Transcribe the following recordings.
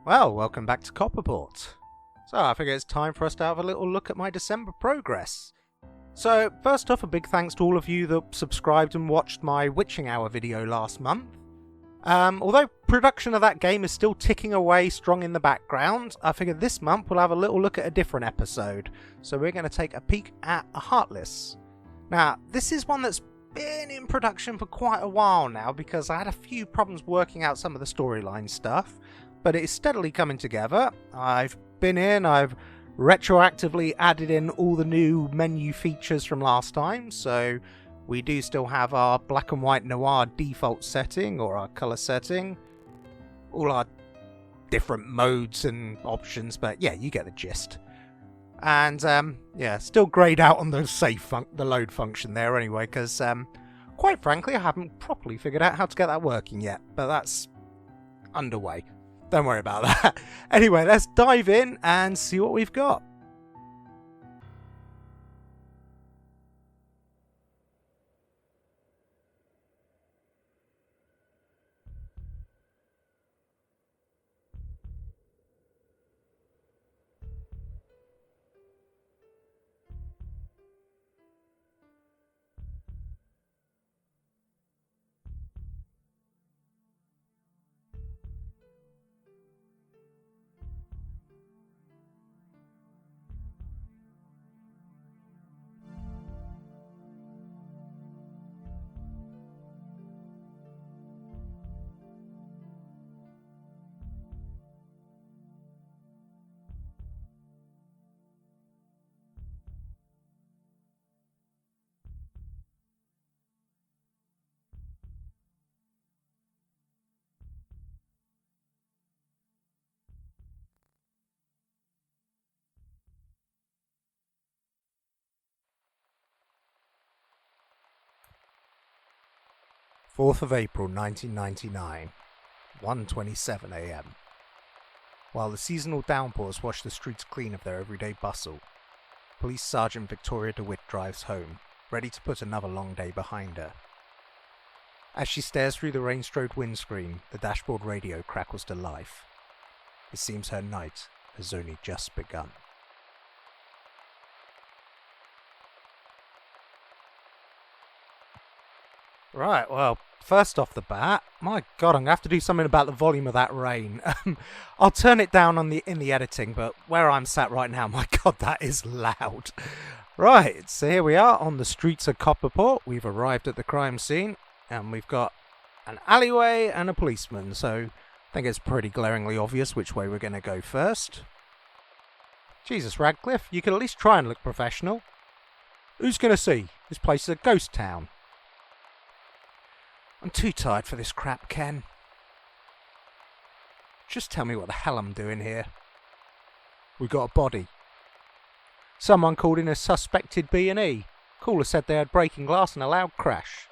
Well, welcome back to Copperport. So I figure it's time for us to have a little look at my December progress. So first off, a big thanks to all of you that subscribed and watched my Witching Hour video last month. Although production of that game is still ticking away strong in the background, I figured this month we'll have a little look at a different episode. So we're going to take a peek at Heartless. Now, this is one that's been in production for quite a while now because I had a few problems working out some of the storyline stuff, but it is steadily coming together. I've retroactively added in all the new menu features from last time, so we do still have our black and white noir default setting, or our colour setting, all our different modes and options, but yeah, you get the gist. And yeah, still greyed out on the the load function there anyway, because quite frankly I haven't properly figured out how to get that working yet, but that's underway. Don't worry about that. Anyway, let's dive in and see what we've got. April 4th, 1999, 1:27 a.m. While the seasonal downpours wash the streets clean of their everyday bustle, Police Sergeant Victoria DeWitt drives home, ready to put another long day behind her. As she stares through the rain-strode windscreen, the dashboard radio crackles to life. It seems her night has only just begun. Right, well, first off the bat, my god, I'm going to have to do something about the volume of that rain. I'll turn it down in the editing, but where I'm sat right now, my god, that is loud. Right, so here we are on the streets of Copperport. We've arrived at the crime scene, and we've got an alleyway and a policeman, so I think it's pretty glaringly obvious which way we're going to go first. Jesus, Radcliffe, you could at least try and look professional. Who's going to see? This place is a ghost town. I'm too tired for this crap, Ken. Just tell me what the hell I'm doing here. We got a body. Someone called in a suspected B&E. Caller said they had breaking glass and a loud crash.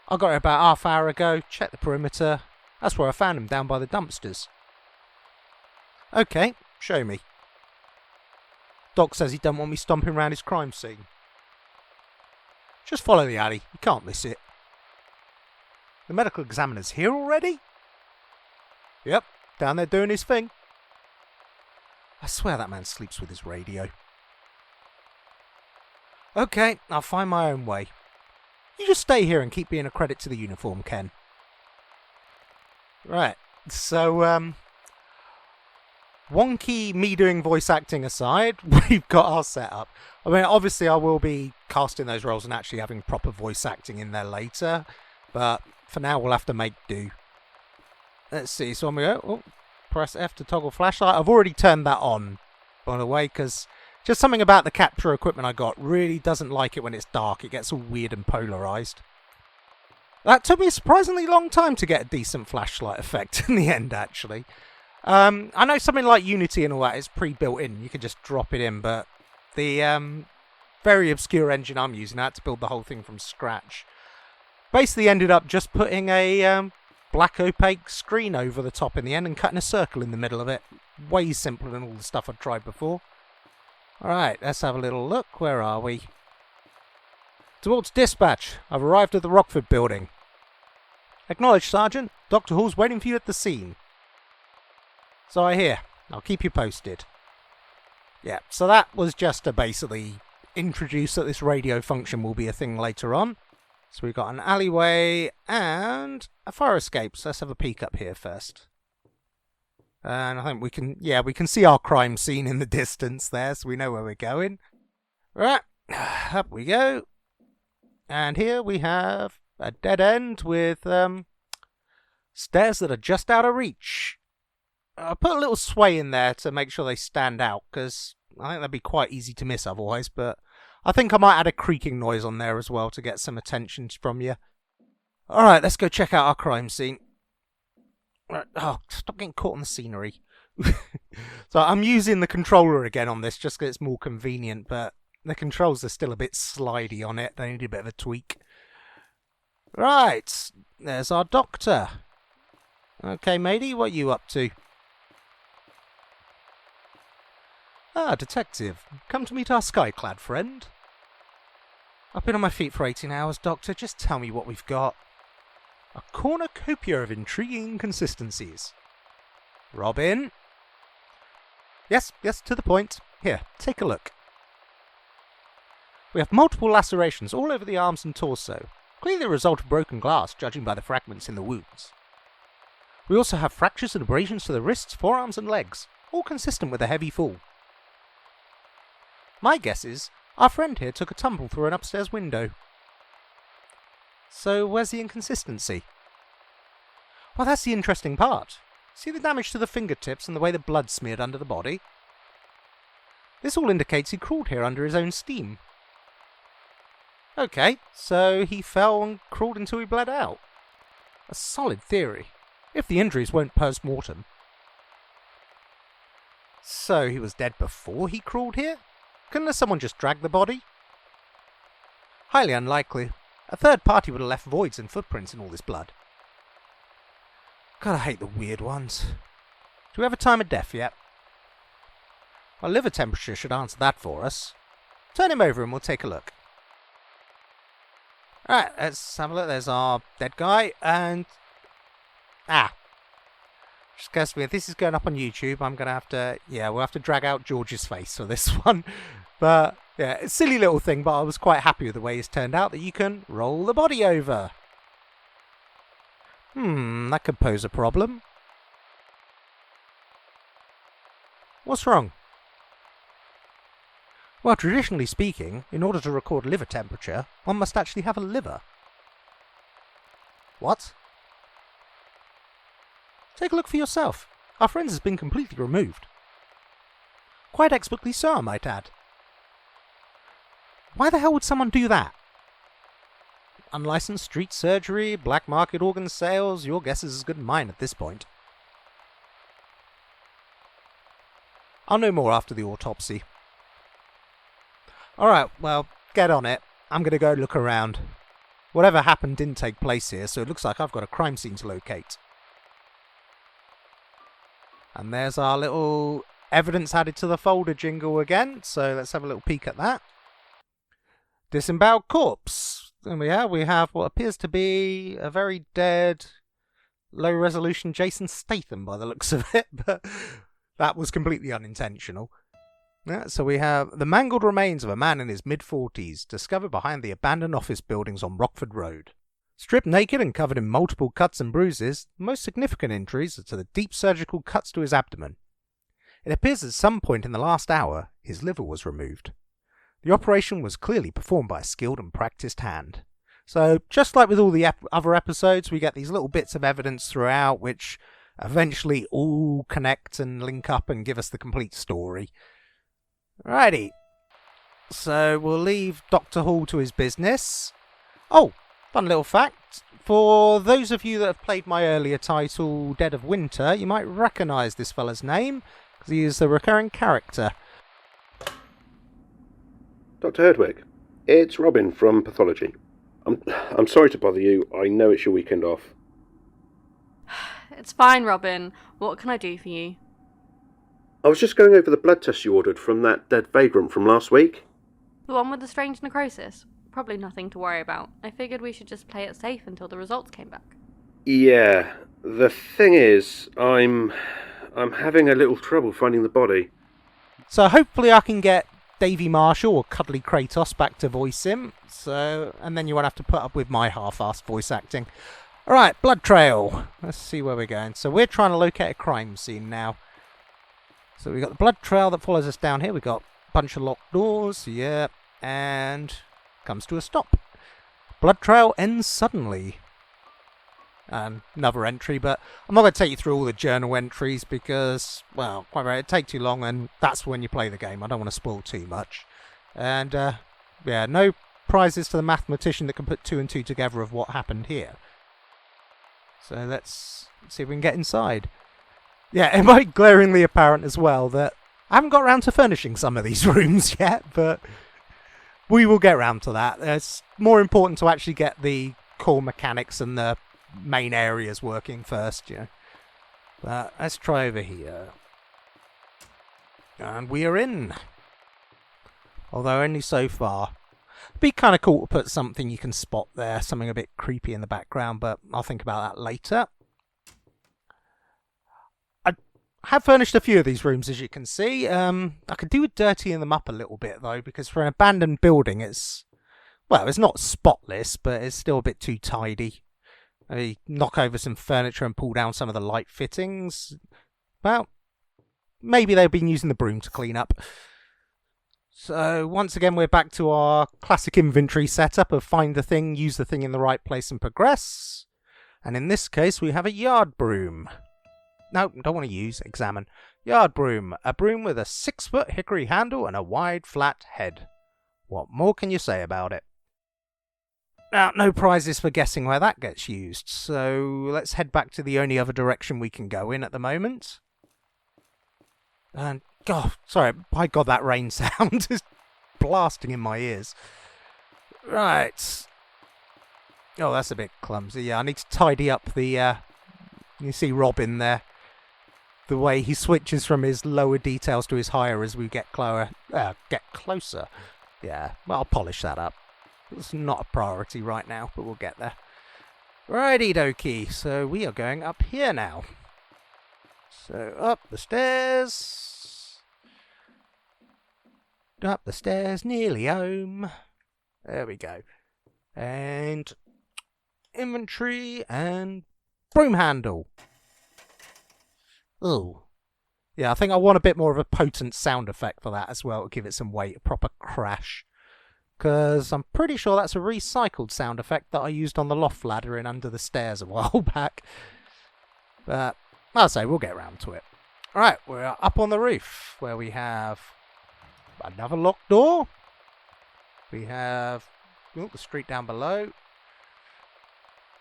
I got here about half-hour ago, checked the perimeter. That's where I found him, down by the dumpsters. Okay, show me. Doc says he don't want me stomping around his crime scene. Just follow the alley, you can't miss it. The medical examiner's here already? Yep, down there doing his thing. I swear that man sleeps with his radio. Okay, I'll find my own way. You just stay here and keep being a credit to the uniform, Ken. Right, so, wonky me doing voice acting aside, we've got our setup. I mean, obviously I will be casting those roles and actually having proper voice acting in there later, but for now, we'll have to make do. Let's see, so on we go. Oh, press F to toggle flashlight. I've already turned that on, by the way, because just something about the capture equipment I got really doesn't like it when it's dark. It gets all weird and polarised. That took me a surprisingly long time to get a decent flashlight effect in the end, actually. I know something like Unity and all that is pre-built in. You can just drop it in, but the very obscure engine I'm using, I had to build the whole thing from scratch. Basically ended up just putting a black opaque screen over the top in the end and cutting a circle in the middle of it. Way simpler than all the stuff I've tried before. Alright, let's have a little look. Where are we? Towards dispatch. I've arrived at the Rockford building. Acknowledged, Sergeant. Dr. Hall's waiting for you at the scene. So I hear. I'll keep you posted. Yeah, so that was just to basically introduce that this radio function will be a thing later on. So we've got an alleyway and a fire escape. So let's have a peek up here first. And I think we can see our crime scene in the distance there, so we know where we're going. Right, up we go. And here we have a dead end with stairs that are just out of reach. I'll put a little sway in there to make sure they stand out, because I think that'd be quite easy to miss otherwise, but I think I might add a creaking noise on there as well to get some attention from you. Alright, let's go check out our crime scene. Right. Oh, stop getting caught on the scenery. So I'm using the controller again on this just because it's more convenient, but the controls are still a bit slidey on it. They need a bit of a tweak. Right, there's our doctor. Okay, matey, what are you up to? Ah, detective. Come to meet our sky-clad friend. I've been on my feet for 18 hours, Doctor. Just tell me what we've got. A cornucopia of intriguing inconsistencies. Robin? Yes, to the point. Here, take a look. We have multiple lacerations all over the arms and torso, clearly the result of broken glass, judging by the fragments in the wounds. We also have fractures and abrasions to the wrists, forearms and legs, all consistent with a heavy fall. My guess is our friend here took a tumble through an upstairs window. So where's the inconsistency? Well, that's the interesting part. See the damage to the fingertips and the way the blood smeared under the body? This all indicates he crawled here under his own steam. Okay, so he fell and crawled until he bled out. A solid theory, if the injuries weren't post-mortem. So he was dead before he crawled here? Couldn't someone just drag the body? Highly unlikely. A third party would have left voids and footprints in all this blood. God, I hate the weird ones. Do we have a time of death yet? Our liver temperature should answer that for us. Turn him over and we'll take a look. Alright, let's have a look. There's our dead guy, and... Just occurs to me, if this is going up on YouTube, I'm going to have to... Yeah, we'll have to drag out George's face for this one. But, yeah, it's a silly little thing, but I was quite happy with the way it's turned out, that you can roll the body over. That could pose a problem. What's wrong? Well, traditionally speaking, in order to record liver temperature, one must actually have a liver. What? Take a look for yourself. Our friend has been completely removed. Quite expertly so, I might add. Why the hell would someone do that? Unlicensed street surgery, black market organ sales, your guess is as good as mine at this point. I'll know more after the autopsy. Alright, well, get on it. I'm going to go look around. Whatever happened didn't take place here, so it looks like I've got a crime scene to locate. And there's our little evidence added to the folder jingle again, so let's have a little peek at that. Disemboweled corpse. And we have what appears to be a very dead, low-resolution Jason Statham by the looks of it, but that was completely unintentional. Yeah, so we have the mangled remains of a man in his mid-40s, discovered behind the abandoned office buildings on Rockford Road. Stripped naked and covered in multiple cuts and bruises, the most significant injuries are to the deep surgical cuts to his abdomen. It appears at some point in the last hour, his liver was removed. The operation was clearly performed by a skilled and practiced hand. So, just like with all the other episodes, we get these little bits of evidence throughout, which eventually all connect and link up and give us the complete story. Alrighty. So, we'll leave Dr. Hall to his business. Oh, fun little fact. For those of you that have played my earlier title, Dead of Winter, you might recognise this fella's name, because he is the recurring character. Dr. Herdwick, it's Robin from Pathology. I'm sorry to bother you. I know it's your weekend off. It's fine, Robin. What can I do for you? I was just going over the blood tests you ordered from that dead vagrant from last week. The one with the strange necrosis? Probably nothing to worry about. I figured we should just play it safe until the results came back. Yeah, the thing is, I'm I'm having a little trouble finding the body. So hopefully I can get Davy Marshall or Cuddly Kratos back to voice him. And then you won't have to put up with my half-assed voice acting. Alright, blood trail. Let's see where we're going. So we're trying to locate a crime scene now. So we've got the blood trail that follows us down here. We've got a bunch of locked doors. Yeah. And comes to a stop. Blood trail ends suddenly. Another entry, but I'm not going to take you through all the journal entries because, well, quite right, it'd take too long, and that's when you play the game. I don't want to spoil too much. And, yeah, no prizes to the mathematician that can put 2 and 2 together of what happened here. So let's see if we can get inside. Yeah, it might be glaringly apparent as well that I haven't got around to furnishing some of these rooms yet, but we will get around to that. It's more important to actually get the core mechanics and the main areas working first, you know. But let's try over here. And we are in. Although only so far. It'd be kind of cool to put something you can spot there, something a bit creepy in the background, but I'll think about that later. I have furnished a few of these rooms, as you can see. I could do with dirtying them up a little bit, though, because for an abandoned building, it's not spotless, but it's still a bit too tidy. Maybe knock over some furniture and pull down some of the light fittings. Well, maybe they've been using the broom to clean up. So once again, we're back to our classic inventory setup of find the thing, use the thing in the right place and progress. And in this case, we have a yard broom. No, don't want to use, examine. Yard broom. A broom with a 6-foot hickory handle and a wide, flat head. What more can you say about it? Now, no prizes for guessing where that gets used, so let's head back to the only other direction we can go in at the moment. And, God, sorry, by God, that rain sound is blasting in my ears. Right. Oh, that's a bit clumsy. Yeah, I need to tidy up the, you see Robin there. The way he switches from his lower details to his higher as we get closer. Yeah, well, I'll polish that up. It's not a priority right now, but we'll get there. Righty dokie, so we are going up here now. So up the stairs. Up the stairs, nearly home. There we go. And inventory and broom handle. Ooh. Yeah, I think I want a bit more of a potent sound effect for that as well to give it some weight, a proper crash. Because I'm pretty sure that's a recycled sound effect that I used on the loft ladder in Under the Stairs a while back. But I'll say we'll get around to it. Alright, we're up on the roof where we have another locked door. We have the street down below.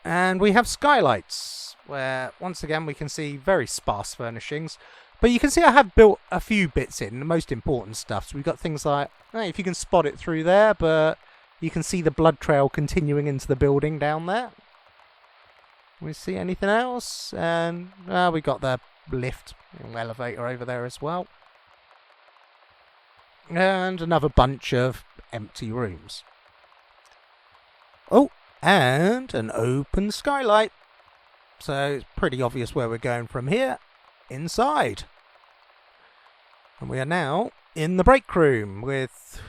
And we have skylights where once again we can see very sparse furnishings. But you can see I have built a few bits in, the most important stuff. So we've got things like, if you can spot it through there, but you can see the blood trail continuing into the building down there. We see anything else? And we got the lift, elevator over there as well. And another bunch of empty rooms. Oh, and an open skylight. So it's pretty obvious where we're going from here. Inside. And we are now in the break room with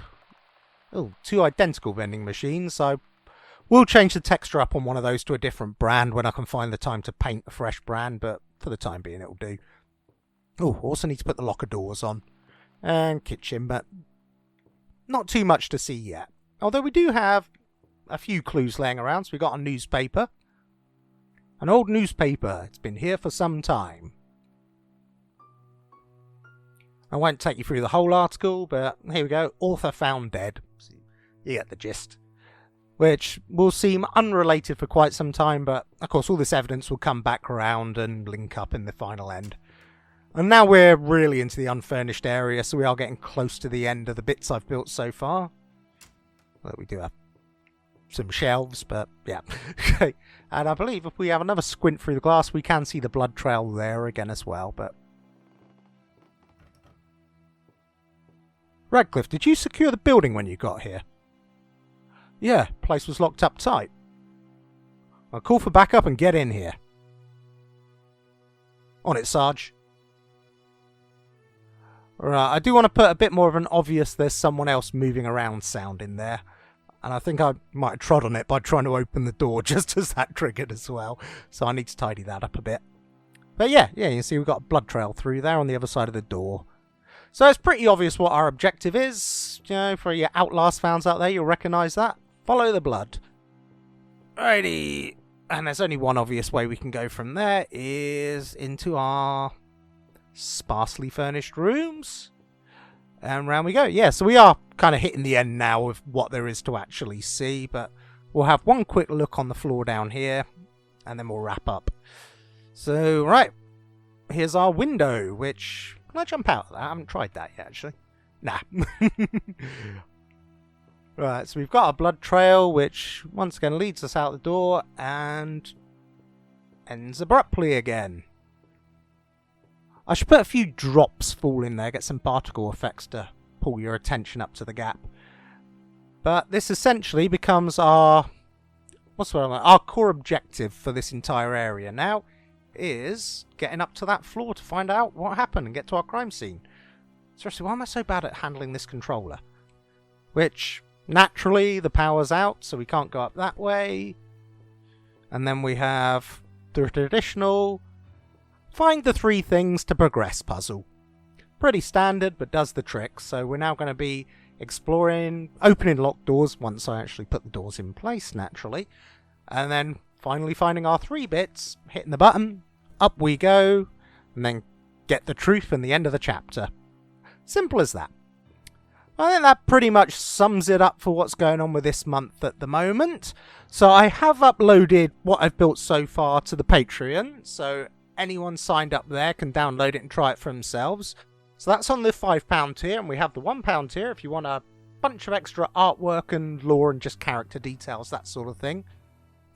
2 identical vending machines. So we'll change the texture up on one of those to a different brand when I can find the time to paint a fresh brand, but for the time being it'll do. Oh, also need to put the locker doors on. And kitchen, but not too much to see yet. Although we do have a few clues laying around. So we got a newspaper. An old newspaper. It's been here for some time. I won't take you through the whole article, but here we go. Author found dead. You get the gist. Which will seem unrelated for quite some time, but of course all this evidence will come back around and link up in the final end. And now we're really into the unfurnished area, so we are getting close to the end of the bits I've built so far. Well, we do have some shelves, but yeah. Okay. And I believe if we have another squint through the glass, we can see the blood trail there again as well, but... Radcliffe, did you secure the building when you got here? Yeah, place was locked up tight. I'll call for backup and get in here. On it, Sarge. Right, I do want to put a bit more of an obvious there's someone else moving around sound in there. And I think I might have trod on it by trying to open the door just as that triggered as well. So I need to tidy that up a bit. But yeah, you can see we've got a blood trail through there on the other side of the door. So it's pretty obvious what our objective is. You know, for your Outlast fans out there, you'll recognise that. Follow the blood. Righty. And there's only one obvious way we can go from there, is into our sparsely furnished rooms. And round we go. Yeah, so we are kind of hitting the end now of what there is to actually see, but we'll have one quick look on the floor down here, and then we'll wrap up. So, right, here's our window, which... Can I jump out of that? I haven't tried that yet, actually. Nah. Right, so we've got our blood trail, which once again leads us out the door, and ends abruptly again. I should put a few drops fall in there, get some particle effects to pull your attention up to the gap. But this essentially becomes our core objective for this entire area now is getting up to that floor to find out what happened and get to our crime scene. Seriously, why am I so bad at handling this controller? Which, naturally, the power's out, so we can't go up that way. And then we have the traditional... Find the 3 things to progress puzzle. Pretty standard, but does the trick. So we're now going to be exploring, opening locked doors once I actually put the doors in place, naturally. And then finally finding our 3 bits, hitting the button, up we go, and then get the truth in the end of the chapter. Simple as that. I think that pretty much sums it up for what's going on with this month at the moment. So I have uploaded what I've built so far to the Patreon, so anyone signed up there can download it and try it for themselves. So that's on the £5 tier, and we have the £1 tier if you want a bunch of extra artwork and lore and just character details, that sort of thing.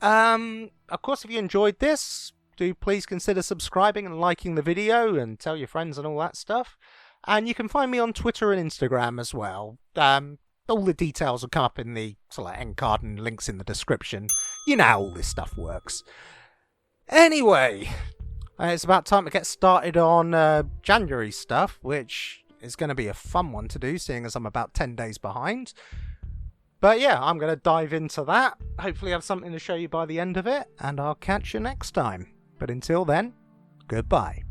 Of course, if you enjoyed this, do please consider subscribing and liking the video and tell your friends and all that stuff. And you can find me on Twitter and Instagram as well. All the details will come up in the end card and links in the description. You know how all this stuff works. Anyway... it's about time to get started on January stuff, which is going to be a fun one to do, seeing as I'm about 10 days behind. But yeah, I'm going to dive into that. Hopefully have something to show you by the end of it, and I'll catch you next time. But until then, goodbye.